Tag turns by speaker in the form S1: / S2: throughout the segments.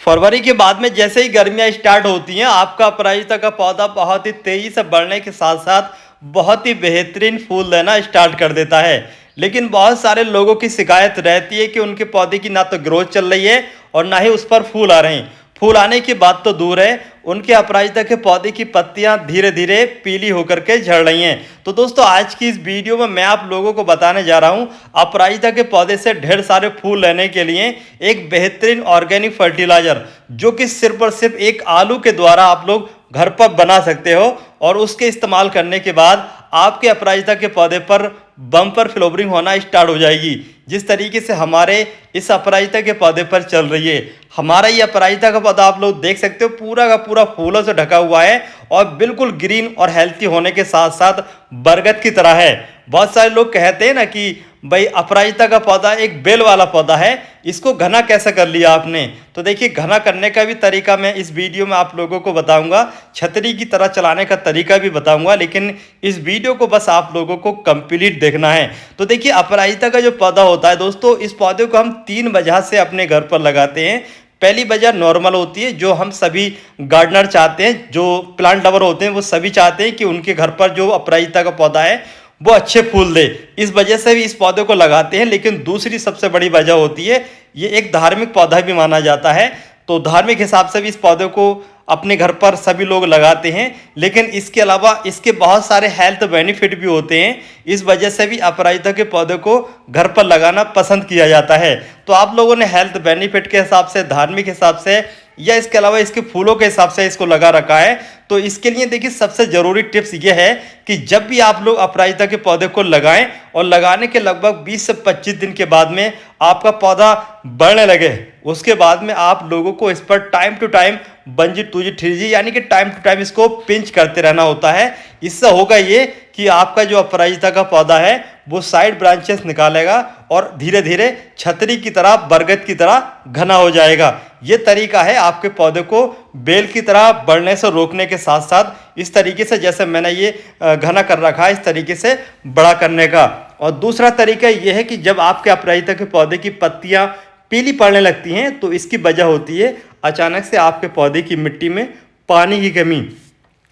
S1: फरवरी के बाद में जैसे ही गर्मियाँ स्टार्ट होती हैं, आपका अपराजिता का पौधा बहुत ही तेज़ी से बढ़ने के साथ साथ बहुत ही बेहतरीन फूल देना स्टार्ट कर देता है। लेकिन बहुत सारे लोगों की शिकायत रहती है कि उनके पौधे की ना तो ग्रोथ चल रही है और ना ही उस पर फूल आ रहे हैं। फूल आने की बात तो दूर है, उनके अपराजिता के पौधे की पत्तियां धीरे धीरे पीली होकर के झड़ रही हैं। तो दोस्तों, आज की इस वीडियो में मैं आप लोगों को बताने जा रहा हूं अपराजिता के पौधे से ढेर सारे फूल लेने के लिए एक बेहतरीन ऑर्गेनिक फर्टिलाइजर, जो कि सिर्फ और सिर्फ एक आलू के द्वारा आप लोग घर पर बना सकते हो और उसके इस्तेमाल करने के बाद आपके अपराजिता के पौधे पर बम्पर फ्लावरिंग होना स्टार्ट हो जाएगी। जिस तरीके से हमारे इस अपराजिता के पौधे पर चल रही है, हमारा ये अपराजिता का पौधा आप लोग देख सकते हो पूरा का पूरा फूलों से ढका हुआ है और बिल्कुल ग्रीन और हेल्थी होने के साथ साथ बरगद की तरह है। बहुत सारे लोग कहते हैं ना कि भाई अपराजिता का पौधा एक बेल वाला पौधा है, इसको घना कैसे कर लिया आपने। तो देखिए, घना करने का भी तरीका मैं इस वीडियो में आप लोगों को बताऊंगा, छतरी की तरह चलाने का तरीका भी बताऊंगा, लेकिन इस वीडियो को बस आप लोगों को कंप्लीट देखना है। तो देखिए, अपराजिता का जो पौधा होता है दोस्तों, इस पौधे को हम 3 वजह से अपने घर पर लगाते हैं। पहली वजह नॉर्मल होती है, जो हम सभी गार्डनर चाहते हैं, जो प्लांट लवर होते हैं वो सभी चाहते हैं कि उनके घर पर जो अपराजिता का पौधा है वो अच्छे फूल दे, इस वजह से भी इस पौधे को लगाते हैं। लेकिन दूसरी सबसे बड़ी वजह होती है, ये एक धार्मिक पौधा भी माना जाता है, तो धार्मिक हिसाब से भी इस पौधे को अपने घर पर सभी लोग लगाते हैं। लेकिन इसके अलावा इसके बहुत सारे हेल्थ बेनिफिट भी होते हैं, इस वजह से भी अपराजिता के पौधे को घर पर लगाना पसंद किया जाता है। तो आप लोगों ने हेल्थ बेनिफिट के हिसाब से, धार्मिक हिसाब से या इसके अलावा इसके फूलों के हिसाब से इसको लगा रखा है। तो इसके लिए देखिए, सबसे ज़रूरी टिप्स ये है कि जब भी आप लोग अपराजिता के पौधे को लगाएं और लगाने के लगभग 20 से 25 दिन के बाद में आपका पौधा बढ़ने लगे, उसके बाद में आप लोगों को इस पर time to time 1G 2G 3G यानी कि टाइम टू टाइम इसको पिंच करते रहना होता है। इससे होगा ये कि आपका जो अपराजिता का पौधा है वो साइड ब्रांचेस निकालेगा और धीरे धीरे छतरी की तरह, बरगद की तरह घना हो जाएगा। ये तरीका है आपके पौधे को बेल की तरह बढ़ने से रोकने के साथ साथ इस तरीके से, जैसे मैंने ये घना कर रखा है, इस तरीके से बड़ा करने का। और दूसरा तरीका ये है कि जब आपके अपराजिता के पौधे की पत्तियां पीली पड़ने लगती हैं तो इसकी वजह होती है अचानक से आपके पौधे की मिट्टी में पानी की कमी।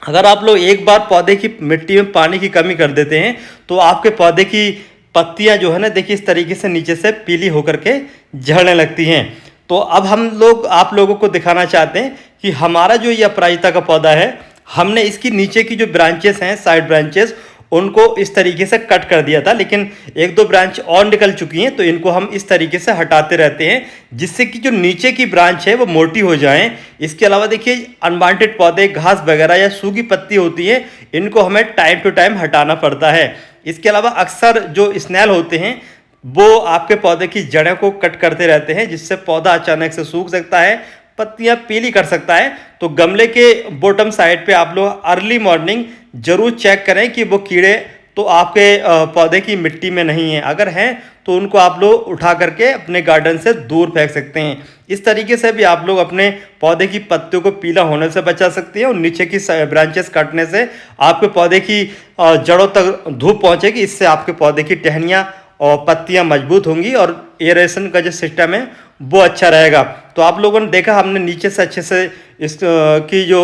S1: अगर आप लोग एक बार पौधे की मिट्टी में पानी की कमी कर देते हैं तो आपके पौधे की पत्तियां जो है ना, देखिए इस तरीके से नीचे से पीली होकर के झड़ने लगती हैं। तो अब आप लोगों को दिखाना चाहते हैं कि हमारा जो ये अपराजिता का पौधा है, हमने इसकी नीचे की जो ब्रांचेस हैं, साइड ब्रांचेस, उनको इस तरीके से कट कर दिया था, लेकिन 1-2 ब्रांच और निकल चुकी हैं, तो इनको हम इस तरीके से हटाते रहते हैं जिससे कि जो नीचे की ब्रांच है वो मोटी हो जाएं। इसके अलावा देखिए, अनवांटेड पौधे, घास वगैरह या सूखी पत्ती होती है, इनको हमें टाइम टू टाइम हटाना पड़ता है। इसके अलावा अक्सर जो स्नेल होते हैं वो आपके पौधे की जड़ों को कट करते रहते हैं, जिससे पौधा अचानक से सूख सकता है, पत्तियां पीली कर सकता है। तो गमले के बॉटम साइड पे आप लोग अर्ली मॉर्निंग जरूर चेक करें कि वो कीड़े तो आपके पौधे की मिट्टी में नहीं है। अगर हैं तो उनको आप लोग उठा करके अपने गार्डन से दूर फेंक सकते हैं। इस तरीके से भी आप लोग अपने पौधे की पत्तियों को पीला होने से बचा सकते हैं और नीचे की ब्रांचेस काटने से आपके पौधे की जड़ों तक धूप पहुंचेगी। इससे आपके पौधे की टहनियाँ और पत्तियां मजबूत होंगी और एरेशन का जो सिस्टम है वो अच्छा रहेगा। तो आप लोगों ने देखा, हमने नीचे से अच्छे से इस की जो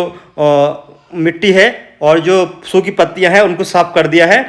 S1: मिट्टी है और जो सूखी पत्तियां हैं उनको साफ कर दिया है।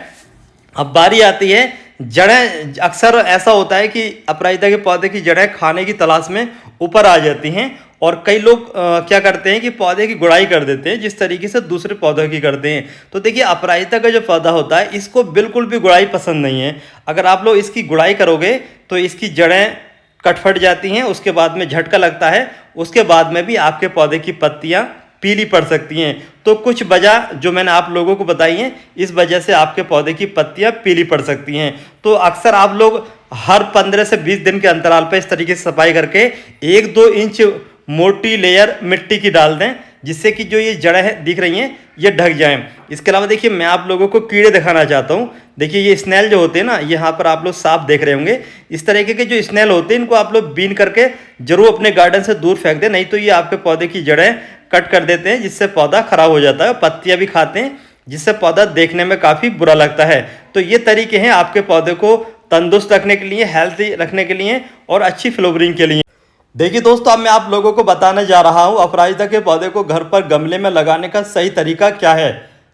S1: अब बारी आती है जड़ें। अक्सर ऐसा होता है कि अपराजिता के पौधे की जड़ें खाने की तलाश में ऊपर आ जाती हैं और कई लोग क्या करते हैं कि पौधे की गुड़ाई कर देते हैं, जिस तरीके से दूसरे पौधों की करते हैं। तो देखिए, अपराजिता का जो पौधा होता है इसको बिल्कुल भी गुड़ाई पसंद नहीं है। अगर आप लोग इसकी गुड़ाई करोगे तो इसकी जड़ें कटफट जाती हैं, उसके बाद में झटका लगता है, उसके बाद में भी आपके पौधे की पत्तियां पीली पड़ सकती हैं। तो कुछ वजह जो मैंने आप लोगों को बताई हैं, इस वजह से आपके पौधे की पत्तियां पीली पड़ सकती हैं। तो अक्सर आप लोग हर 15 से 20 दिन के अंतराल पर इस तरीके से सफाई करके 1-2 इंच मोटी लेयर मिट्टी की डाल दें, जिससे कि जो ये जड़ें दिख रही हैं ये ढक जाएं। इसके अलावा देखिए, मैं आप लोगों को कीड़े दिखाना चाहता हूँ। देखिए, ये स्नेल जो होते हैं ना, यहाँ पर आप लोग साफ देख रहे होंगे, इस तरीके के जो स्नेल होते हैं इनको आप लोग बीन करके जरूर अपने गार्डन से दूर फेंक दें, नहीं तो ये आपके पौधे की जड़ें कट कर देते हैं, जिससे पौधा खराब हो जाता है। पत्तियां भी खाते हैं, जिससे पौधा देखने में काफ़ी बुरा लगता है। तो ये तरीके हैं आपके पौधे को तंदुरुस्त रखने के लिए, हेल्थी रखने के लिए और अच्छी फ्लावरिंग के लिए। देखिए दोस्तों, अब मैं आप लोगों को बताने जा रहा हूँ अपराजिता के पौधे को घर पर गमले में लगाने का सही तरीका क्या है।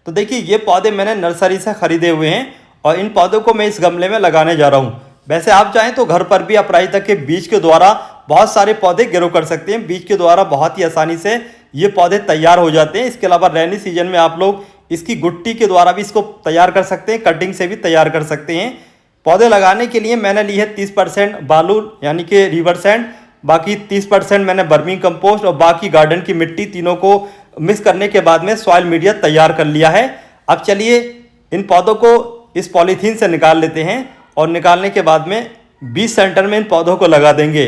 S1: तो देखिए, ये पौधे मैंने नर्सरी से खरीदे हुए हैं और इन पौधों को मैं इस गमले में लगाने जा रहा हूँ। वैसे आप चाहें तो घर पर भी अपराजिता के बीज के द्वारा बहुत सारे पौधे ग्रो कर सकते हैं। बीज के द्वारा बहुत ही आसानी से ये पौधे तैयार हो जाते हैं। इसके अलावा रेनी सीजन में आप लोग इसकी गुट्टी के द्वारा भी इसको तैयार कर सकते हैं, कटिंग से भी तैयार कर सकते हैं। पौधे लगाने के लिए मैंने ली है 30% बालू यानी कि रिवर सैंड, बाकी 30% मैंने बर्मी कंपोस्ट और बाकी गार्डन की मिट्टी, तीनों को मिक्स करने के बाद में सॉइल मीडिया तैयार कर लिया है। अब चलिए इन पौधों को इस पॉलीथीन से निकाल लेते हैं और निकालने के बाद में बीज सेंटर में इन पौधों को लगा देंगे।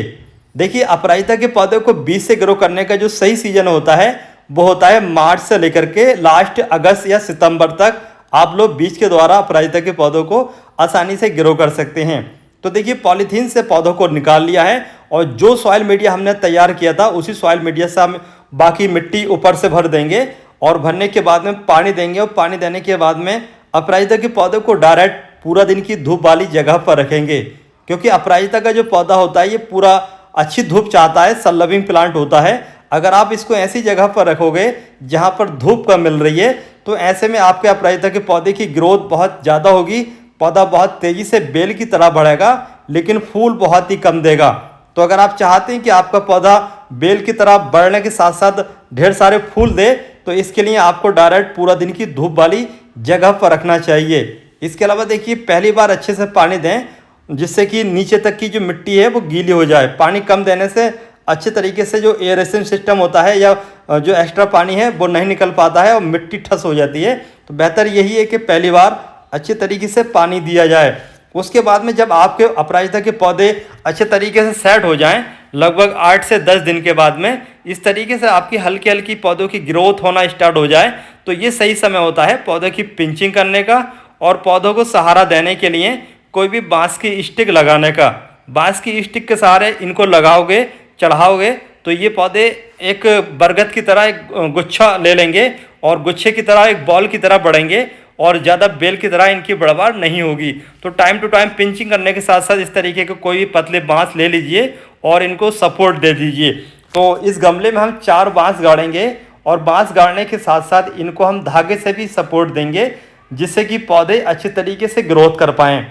S1: देखिए, अपराजिता के पौधों को बीज से ग्रो करने का जो सही सीजन होता है वो होता है मार्च से लेकर के लास्ट अगस्त या सितंबर तक। आप लोग बीज के द्वारा अपराजिता के पौधों को आसानी से ग्रो कर सकते हैं। तो देखिए, पॉलीथीन से पौधों को निकाल लिया है और जो सॉइल मीडिया हमने तैयार किया था उसी सॉइल मीडिया से हम बाकी मिट्टी ऊपर से भर देंगे और भरने के बाद में पानी देंगे और पानी देने के बाद में अपराजिता के पौधे को डायरेक्ट पूरा दिन की धूप वाली जगह पर रखेंगे, क्योंकि अपराजिता का जो पौधा होता है ये पूरा अच्छी धूप चाहता है, सन लविंग प्लांट होता है। अगर आप इसको ऐसी जगह पर रखोगे जहाँ पर धूप कम मिल रही है तो ऐसे में आपके अपराजिता के पौधे की ग्रोथ बहुत ज़्यादा होगी। पौधा बहुत तेज़ी से बेल की तरह बढ़ेगा लेकिन फूल बहुत ही कम देगा। तो अगर आप चाहते हैं कि आपका पौधा बेल की तरह बढ़ने के साथ साथ ढेर सारे फूल दे तो इसके लिए आपको डायरेक्ट पूरा दिन की धूप वाली जगह पर रखना चाहिए। इसके अलावा देखिए, पहली बार अच्छे से पानी दें जिससे कि नीचे तक की जो मिट्टी है वो गीली हो जाए। पानी कम देने से अच्छे तरीके से जो एयरेशन सिस्टम होता है या जो एक्स्ट्रा पानी है वो नहीं निकल पाता है और मिट्टी ठस हो जाती है। तो बेहतर यही है कि पहली बार अच्छे तरीके से पानी दिया जाए। उसके बाद में जब आपके अपराजिता के पौधे अच्छे तरीके से सेट हो जाएं, लगभग 8 से 10 दिन के बाद में इस तरीके से आपकी हल्की हल्की पौधों की ग्रोथ होना स्टार्ट हो जाए तो ये सही समय होता है पौधों की पिंचिंग करने का और पौधों को सहारा देने के लिए कोई भी बांस की स्टिक लगाने का। बांस की स्टिक के सहारे इनको लगाओगे, चढ़ाओगे तो ये पौधे एक बरगद की तरह एक गुच्छा ले लेंगे और गुच्छे की तरह एक बॉल की तरह बढ़ेंगे और ज़्यादा बेल की तरह इनकी बढ़वार नहीं होगी। तो टाइम टू टाइम पिंचिंग करने के साथ साथ इस तरीके के कोई भी पतले बांस ले लीजिए और इनको सपोर्ट दे दीजिए। तो इस गमले में हम 4 बांस गाड़ेंगे और बांस गाड़ने के साथ साथ इनको हम धागे से भी सपोर्ट देंगे जिससे कि पौधे अच्छे तरीके से ग्रोथ कर पाएँ।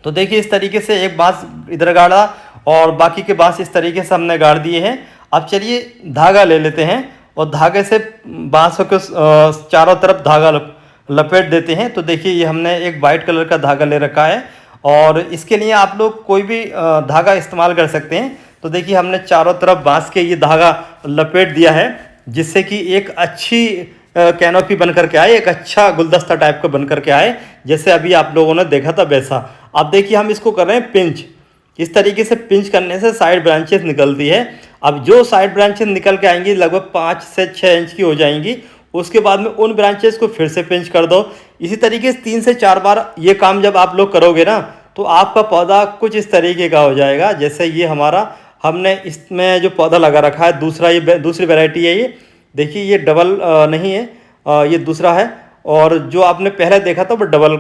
S1: तो देखिए, इस तरीके से एक बांस इधर गाड़ा और बाकी के बांस इस तरीके से हमने गाड़ दिए हैं। अब चलिए धागा ले लेते हैं और धागे से बांसों के चारों तरफ धागा लपेट देते हैं। तो देखिए, ये हमने एक वाइट कलर का धागा ले रखा है और इसके लिए आप लोग कोई भी धागा इस्तेमाल कर सकते हैं। तो देखिए, हमने चारों तरफ बांस के ये धागा लपेट दिया है जिससे कि एक अच्छी कैनोपी बन करके आए, एक अच्छा गुलदस्ता टाइप का बन करके आए, जैसे अभी आप लोगों ने देखा था वैसा। अब देखिए, हम इसको कर रहे हैं पिंच। इस तरीके से पिंच करने से साइड ब्रांचेस निकलती है। अब जो साइड ब्रांचेस निकल के आएंगी लगभग 5 से 6 इंच की हो जाएंगी। उसके बाद में उन ब्रांचेस को फिर से पिंच कर दो। इसी तरीके से 3 से 4 बार ये काम जब आप लोग करोगे ना तो आपका पौधा कुछ इस तरीके का हो जाएगा। जैसे ये हमारा, हमने इसमें जो पौधा लगा रखा है दूसरा, ये दूसरी वैरायटी है। ये देखिए, ये डबल नहीं है, ये दूसरा है और जो आपने पहले देखा था वो डबल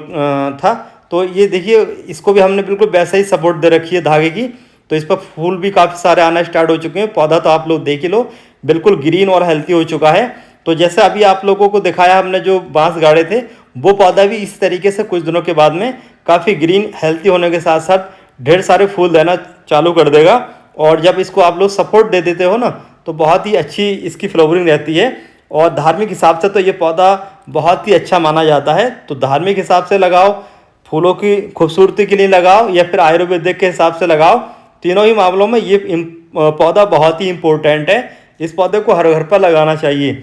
S1: था। तो ये देखिए, इसको भी हमने बिल्कुल वैसे ही सपोर्ट दे रखी है धागे की। तो इस पर फूल भी काफ़ी सारे आना स्टार्ट हो चुके हैं। पौधा तो आप लोग देख ही लो, बिल्कुल ग्रीन और हेल्थी हो चुका है। तो जैसे अभी आप लोगों को दिखाया हमने जो बांस गाड़े थे, वो पौधा भी इस तरीके से कुछ दिनों के बाद में काफ़ी ग्रीन हेल्थी होने के साथ साथ ढेर सारे फूल देना चालू कर देगा। और जब इसको आप लोग सपोर्ट दे देते हो ना तो बहुत ही अच्छी इसकी फ्लावरिंग रहती है। और धार्मिक हिसाब से तो ये पौधा बहुत ही अच्छा माना जाता है। तो धार्मिक हिसाब से लगाओ, फूलों की खूबसूरती के लिए लगाओ या फिर आयुर्वेदिक के हिसाब से लगाओ, तीनों ही मामलों में ये पौधा बहुत ही इम्पोर्टेंट है। इस पौधे को हर घर पर लगाना चाहिए।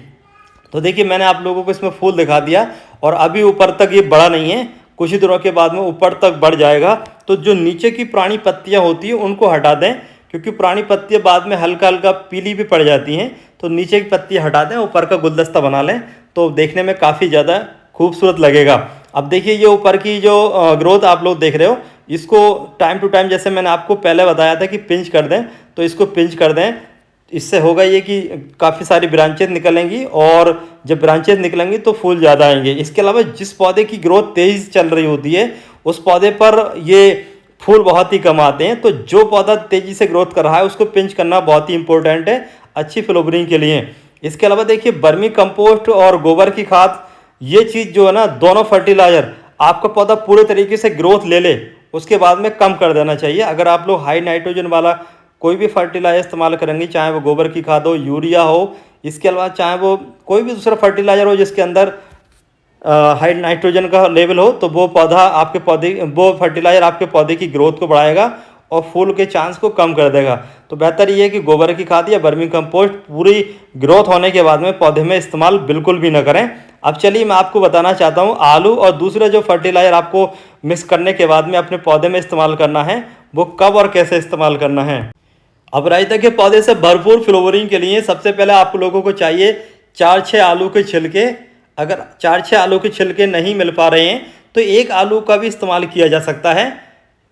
S1: तो देखिए, मैंने आप लोगों को इसमें फूल दिखा दिया और अभी ऊपर तक ये बड़ा नहीं है, कुछ ही दिनों के बाद में ऊपर तक बढ़ जाएगा। तो जो नीचे की पुरानी पत्तियाँ होती हैं उनको हटा दें, क्योंकि पुरानी पत्तियाँ बाद में हल्का हल्का पीली भी पड़ जाती हैं। तो नीचे की पत्तियाँ हटा दें, ऊपर का गुलदस्ता बना लें तो देखने में काफ़ी ज़्यादा खूबसूरत लगेगा। अब देखिए, ये ऊपर की जो ग्रोथ आप लोग देख रहे हो, इसको टाइम टू टाइम जैसे मैंने आपको पहले बताया था कि पिंच कर दें, तो इसको पिंच कर दें। इससे होगा ये कि काफ़ी सारी ब्रांचेज निकलेंगी और जब ब्रांचेज निकलेंगी तो फूल ज़्यादा आएंगे। इसके अलावा जिस पौधे की ग्रोथ तेज़ चल रही होती है उस पौधे पर ये फूल बहुत ही कम आते हैं। तो जो पौधा तेज़ी से ग्रोथ कर रहा है उसको पिंच करना बहुत ही इंपॉर्टेंट है अच्छी फ्लावरिंग के लिए। इसके अलावा देखिए वर्मी कंपोस्ट और गोबर की खाद, ये चीज़ जो है ना, दोनों फर्टिलाइज़र आपका पौधा पूरे तरीके से ग्रोथ ले ले उसके बाद में कम कर देना चाहिए। अगर आप लोग हाई नाइट्रोजन वाला कोई भी फर्टिलाइज़र इस्तेमाल करेंगे, चाहे वो गोबर की खाद हो, यूरिया हो, इसके अलावा चाहे वो कोई भी दूसरा फर्टिलाइज़र हो जिसके अंदर हाई नाइट्रोजन का लेवल हो, तो वो पौधा आपके पौधे वो फर्टिलाइज़र आपके पौधे की ग्रोथ को बढ़ाएगा और फूल के चांस को कम कर देगा। तो बेहतर ये है कि गोबर की खाद या वर्मी कंपोस्ट पूरी ग्रोथ होने के बाद में पौधे में इस्तेमाल बिल्कुल भी ना करें। अब चलिए मैं आपको बताना चाहता हूँ आलू और दूसरा जो फर्टिलाइज़र आपको मिक्स करने के बाद में अपने पौधे में इस्तेमाल करना है, वो कब और कैसे इस्तेमाल करना है। अपराजिता के पौधे से भरपूर फ्लावरिंग के लिए सबसे पहले आप लोगों को चाहिए 4-6 आलू के छिलके। अगर 4-6 आलू के छिलके नहीं मिल पा रहे हैं तो एक आलू का भी इस्तेमाल किया जा सकता है।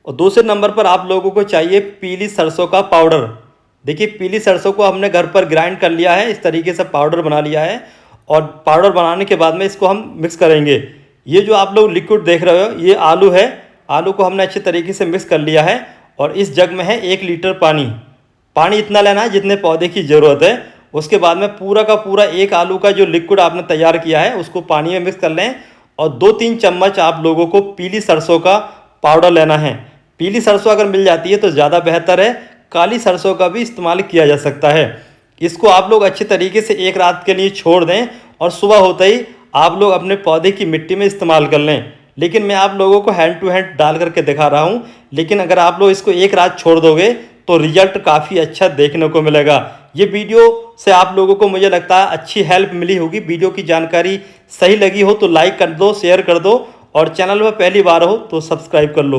S1: और दूसरे नंबर पर आप लोगों को चाहिए पीली सरसों का पाउडर। देखिए पीली सरसों को हमने घर पर ग्राइंड कर लिया है, इस तरीके से पाउडर बना लिया है और पाउडर बनाने के बाद में इसको हम मिक्स करेंगे। ये जो आप लोग लिक्विड देख रहे हो ये आलू है, आलू को हमने अच्छे तरीके से मिक्स कर लिया है और इस जग में है 1 लीटर पानी। पानी इतना लेना है जितने पौधे की ज़रूरत है। उसके बाद में पूरा का पूरा एक आलू का जो लिक्विड आपने तैयार किया है उसको पानी में मिक्स कर लें और 2-3 चम्मच आप लोगों को पीली सरसों का पाउडर लेना है। पीली सरसों अगर मिल जाती है तो ज़्यादा बेहतर है, काली सरसों का भी इस्तेमाल किया जा सकता है। इसको आप लोग अच्छे तरीके से एक रात के लिए छोड़ दें और सुबह होते ही आप लोग अपने पौधे की मिट्टी में इस्तेमाल कर लें। लेकिन मैं आप लोगों को हैंड टू हैंड डाल करके दिखा रहा हूँ, लेकिन अगर आप लोग इसको एक रात छोड़ दोगे तो रिजल्ट काफ़ी अच्छा देखने को मिलेगा। ये वीडियो से आप लोगों को मुझे लगता है अच्छी हेल्प मिली होगी। वीडियो की जानकारी सही लगी हो तो लाइक कर दो, शेयर कर दो और चैनल में पहली बार हो तो सब्सक्राइब कर लो।